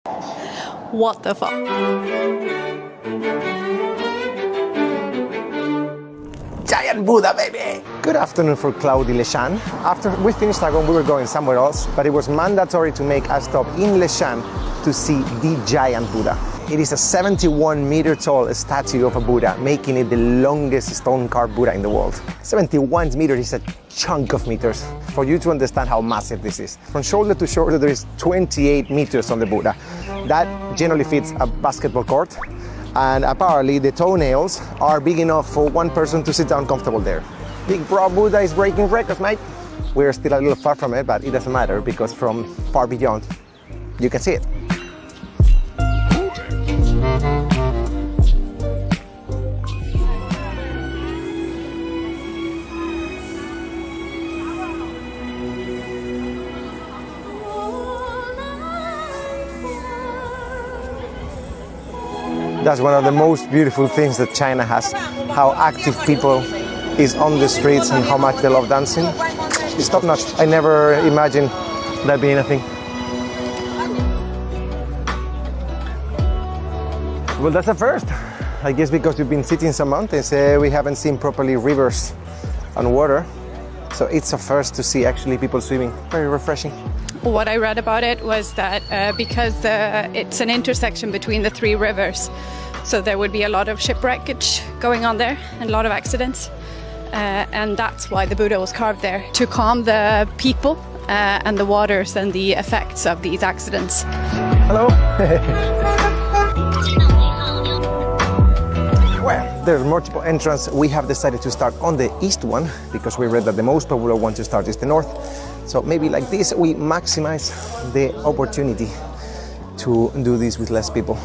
What the fuck? Giant Buddha, baby! Good afternoon for Claudie Leshan. After we finished Aragon, we were going somewhere else, but it was mandatory to make a stop in Leshan to see the Giant Buddha. It is a 71-meter tall statue of a Buddha, making it the longest stone-carved Buddha in the world. 71 meters is a chunk of meters. For you to understand how massive this is. From shoulder to shoulder, there is 28 meters on the Buddha. That generally fits a basketball court. And apparently the toenails are big enough for one person to sit down comfortable there. Big Bro Buddha is breaking records, mate. We're still a little far from it, but it doesn't matter because from far beyond, you can see it. That's one of the most beautiful things that China has, how active people is on the streets and how much they love dancing. It's top notch. I never imagined that being a thing. Well, that's a first. I guess because we've been sitting some mountains, we haven't seen properly rivers and water. So it's a first to see actually people swimming. Very refreshing. What I read about it was that because it's an intersection between the three rivers, so there would be a lot of shipwreckage going on there and a lot of accidents. And that's why the Buddha was carved there, to calm the people and the waters and the effects of these accidents. Hello. Well, there's multiple entrances. We have decided to start on the east one because we read that the most popular one to start is the north. So maybe like this, we maximize the opportunity to do this with less people.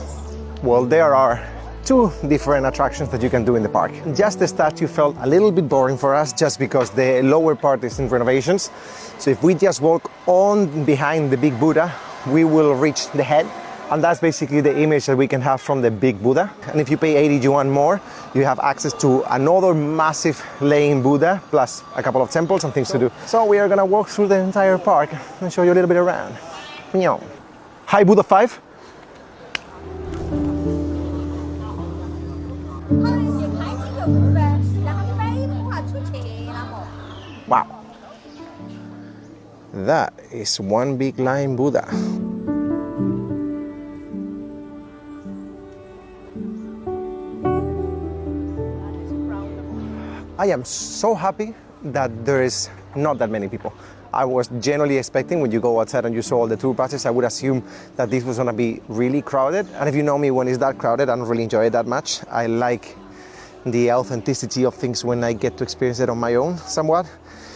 Well, there are two different attractions that you can do in the park. Just the statue felt a little bit boring for us just because the lower part is in renovations. So if we just walk on behind the big Buddha, we will reach the head. And that's basically the image that we can have from the big Buddha. And if you pay 80 yuan more, you have access to another massive laying Buddha, plus a couple of temples and things to do. So we are gonna walk through the entire park and show you a little bit around. Hi, Buddha 5. Wow. That is one big lion Buddha. I am so happy that there is not that many people. I was generally expecting when you go outside and you saw all the tour buses, I would assume that this was gonna be really crowded. And if you know me, when it's that crowded, I don't really enjoy it that much. I like the authenticity of things when I get to experience it on my own somewhat,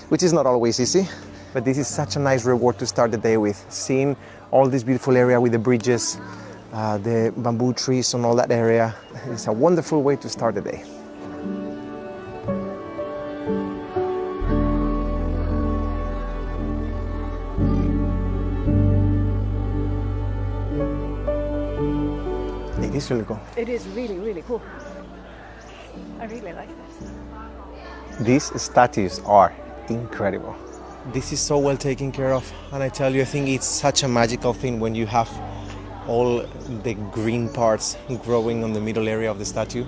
which is not always easy. But this is such a nice reward to start the day with, seeing all this beautiful area with the bridges, the bamboo trees and all that area. It's a wonderful way to start the day. It is really cool. It is really, really cool. I really like this. These statues are incredible. This is so well taken care of, and I tell you, I think it's such a magical thing when you have all the green parts growing on the middle area of the statue.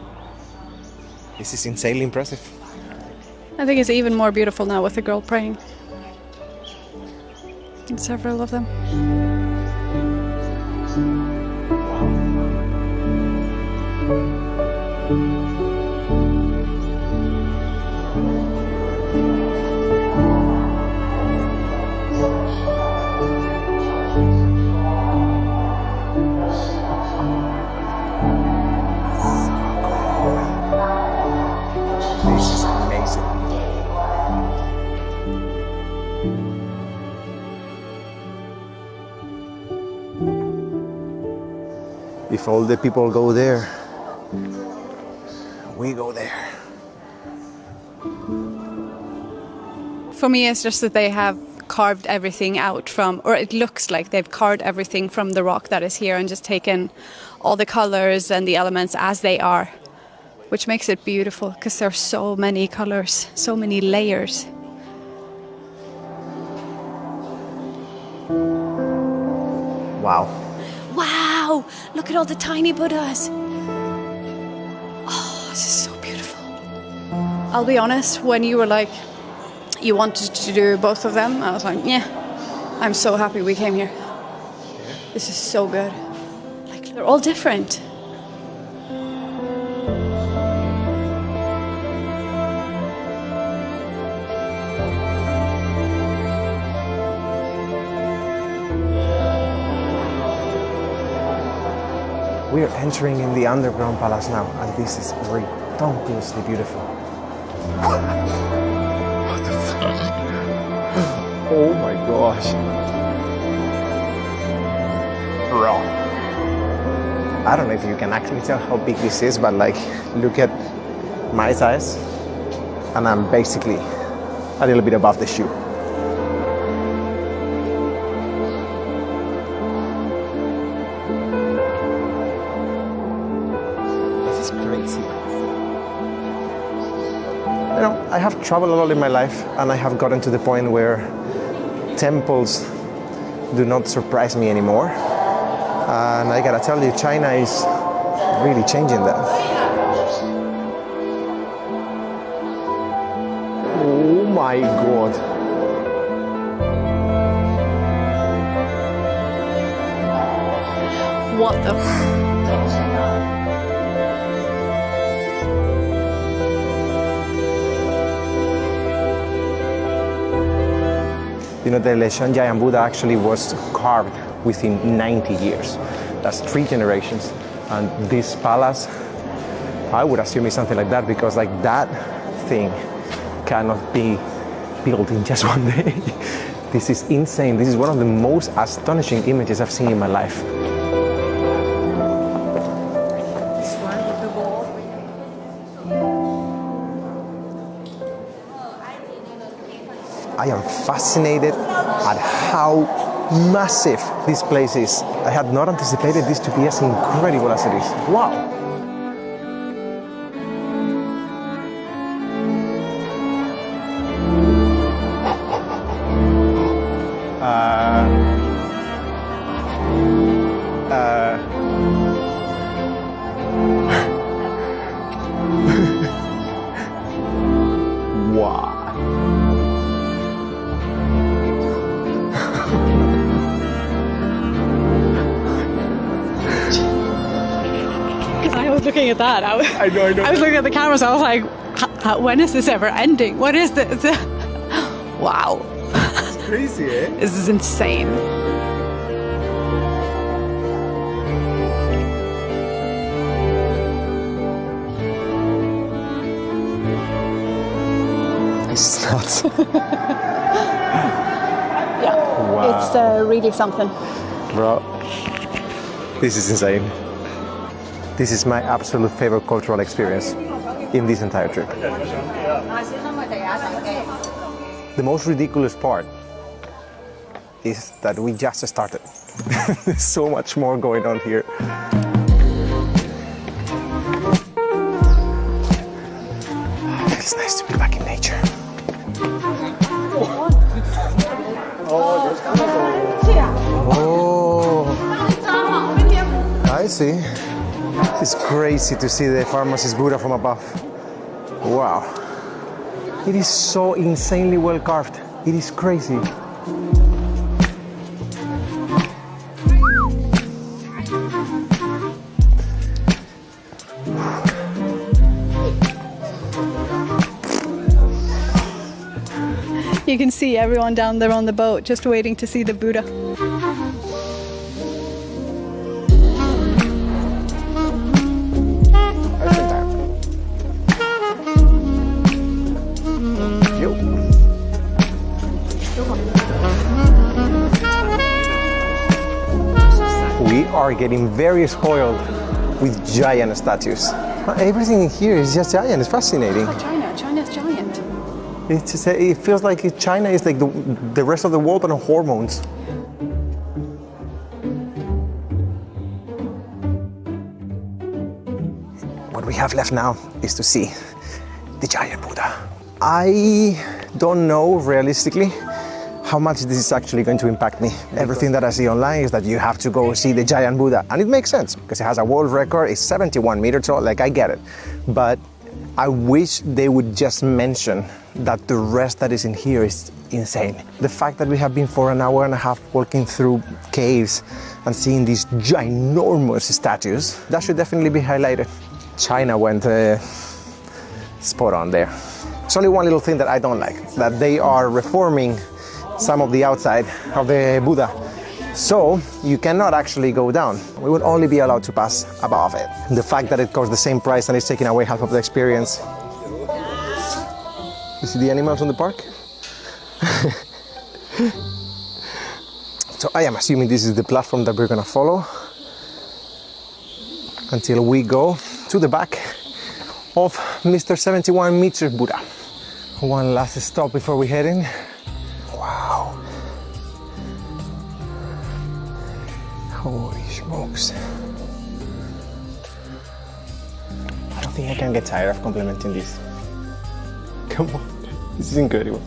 This is insanely impressive. I think it's even more beautiful now with the girl praying. And several of them. This is amazing. If all the people go there, we go there. For me, it's just that they have carved everything out from, or it looks like they've carved everything from the rock that is here and just taken all the colors and the elements as they are, which makes it beautiful because there are so many colors, so many layers. Wow. Wow! wow, look at all the tiny Buddhas. Oh, this is so beautiful. I'll be honest, when you were like, you wanted to do both of them, I was like, yeah, I'm so happy we came here. This is so good. Like, they're all different. We are entering in the underground palace now, and this is ridiculously beautiful. What the fuck? Oh my gosh. Bro. I don't know if you can actually tell how big this is, but like, look at my size, and I'm basically a little bit above the shoe. I have traveled a lot in my life, and I have gotten to the point where temples do not surprise me anymore. And I gotta tell you, China is really changing that. Oh my God. What the You know, the Leshan Giant Buddha actually was carved within 90 years. That's 3 generations. And this palace, I would assume it's something like that, because like that thing cannot be built in just one day. This is insane. This is one of the most astonishing images I've seen in my life. I am fascinated at how massive this place is. I had not anticipated this to be as incredible as it is. Wow! Wow. I was looking at that. I know. I was looking at the camera, so I was like, when is this ever ending? What is this? Wow. It's crazy, eh? This is insane. It's nuts. Yeah. Wow. It's really something. Bro, this is insane. This is my absolute favorite cultural experience in this entire trip. The most ridiculous part is that we just started. There's so much more going on here. It's nice to be back in nature. Oh, I see. It's crazy to see the pharmacist Buddha from above. Wow. It is so insanely well carved. It is crazy. You can see everyone down there on the boat just waiting to see the Buddha. We are getting very spoiled with giant statues. Everything in here is just giant. It's fascinating. Oh, China's giant. It's just, it feels like China is like the rest of the world on hormones. What we have left now is to see the giant Buddha. I don't know realistically how much this is actually going to impact me. Everything that I see online is that you have to go see the giant Buddha. And it makes sense because it has a world record, it's 71 meters tall, like I get it. But I wish they would just mention that the rest that is in here is insane. The fact that we have been for an hour and a half walking through caves and seeing these ginormous statues, that should definitely be highlighted. China went spot on there. It's only one little thing that I don't like, that they are reforming some of the outside of the Buddha. So you cannot actually go down. We would only be allowed to pass above it. The fact that it costs the same price and it's taking away half of the experience. You see the animals on the park? So I am assuming this is the platform that we're gonna follow until we go to the back of Mr. 71 meter Buddha. One last stop before we head in. Wow. Holy smokes. I don't think I can get tired of complimenting this. Come on, this is incredible.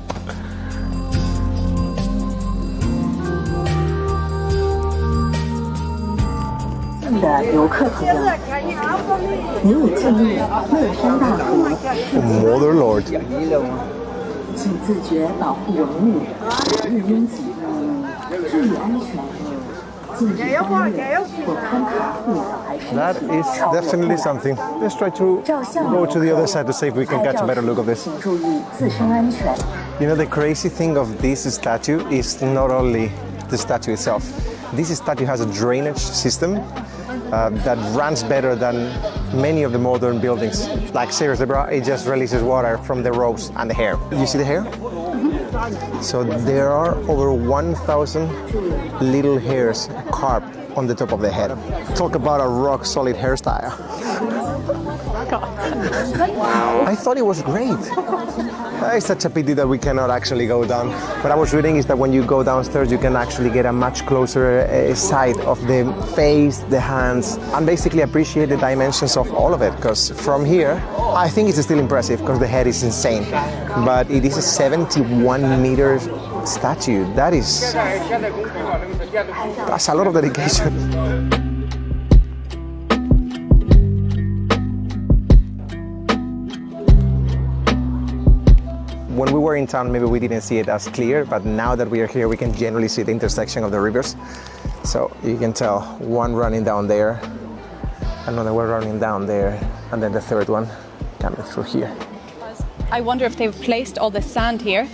Mother Lord. 请自觉保护文物，勿拥挤，注意安全。禁止翻越或攀爬护还是 That is definitely something. Let's try to go to the other side to see if we can catch a better look of this. 请注意自身安全。 You know, the crazy thing of this statue is not only the statue itself. This statue has a drainage system that runs better than many of the modern buildings. Like seriously, bro, it just releases water from the ropes and the hair. You see the hair? So there are over 1,000 little hairs carved on the top of the head. Talk about a rock solid hairstyle. I thought it was great. It's such a pity that we cannot actually go down. What I was reading is that when you go downstairs, you can actually get a much closer sight of the face, the hands, and basically appreciate the dimensions of all of it. Because from here, I think it's still impressive because the head is insane. But it is a 71 meter statue. That's a lot of dedication. When we were in town, maybe we didn't see it as clear, but now that we are here, we can generally see the intersection of the rivers. So you can tell one running down there, another one running down there, and then the third one coming through here. I wonder if they've placed all the sand here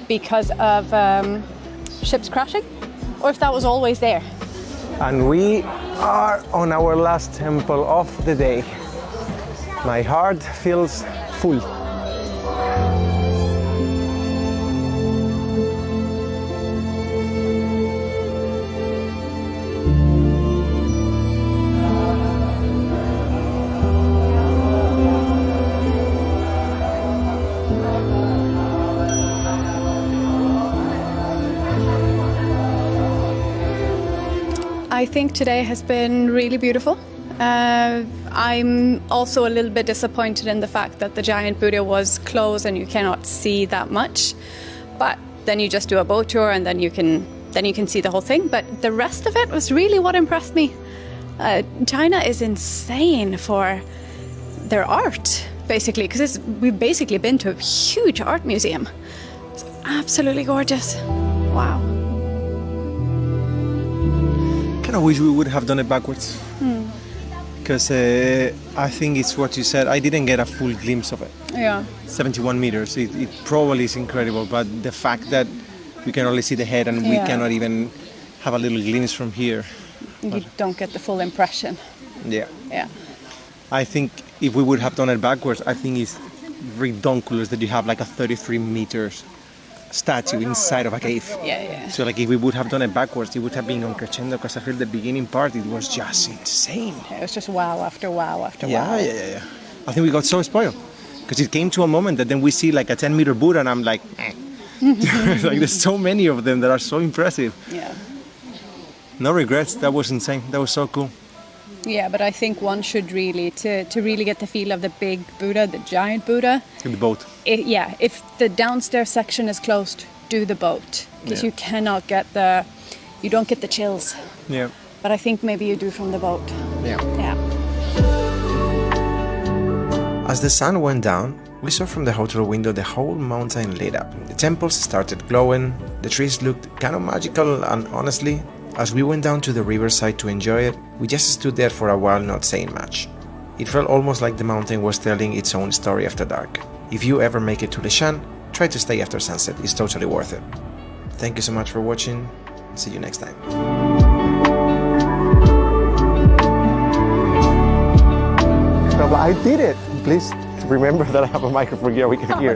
because of ships crashing, or if that was always there. And we are on our last temple of the day. My heart feels full. I think today has been really beautiful. I'm also a little bit disappointed in the fact that the giant Buddha was closed and you cannot see that much. But then you just do a boat tour and then you can see the whole thing. But the rest of it was really what impressed me. China is insane for their art, basically, because we've basically been to a huge art museum. It's absolutely gorgeous. Wow. I wish we would have done it backwards. Because I think it's what you said. I didn't get a full glimpse of it. Yeah. 71 meters. It probably is incredible, but the fact that we can only see the head and we cannot even have a little glimpse from here. You don't get the full impression. Yeah. Yeah. I think if we would have done it backwards, I think it's ridiculous that you have like a 33 meters statue inside of a cave. Yeah. So like if we would have done it backwards, it would have been on crescendo, because I feel the beginning part, it was just insane. It was just wow after wow after wow. wow. Yeah. I think we got so spoiled because it came to a moment that then we see like a 10-meter Buddha and I'm like, like there's so many of them that are so impressive. Yeah. No regrets. That was insane. That was so cool. Yeah, but I think one should really, to really get the feel of the big Buddha, the giant Buddha. In the boat. If the downstairs section is closed, do the boat because Yeah. you don't get the chills. Yeah. But I think maybe you do from the boat. Yeah. Yeah. As the sun went down, we saw from the hotel window the whole mountain lit up. The temples started glowing, the trees looked kind of magical, and honestly, as we went down to the riverside to enjoy it, we just stood there for a while not saying much. It felt almost like the mountain was telling its own story after dark. If you ever make it to Leshan, try to stay after sunset, it's totally worth it. Thank you so much for watching, see you next time. No, but I did it! Please remember that I have a microphone here we can hear.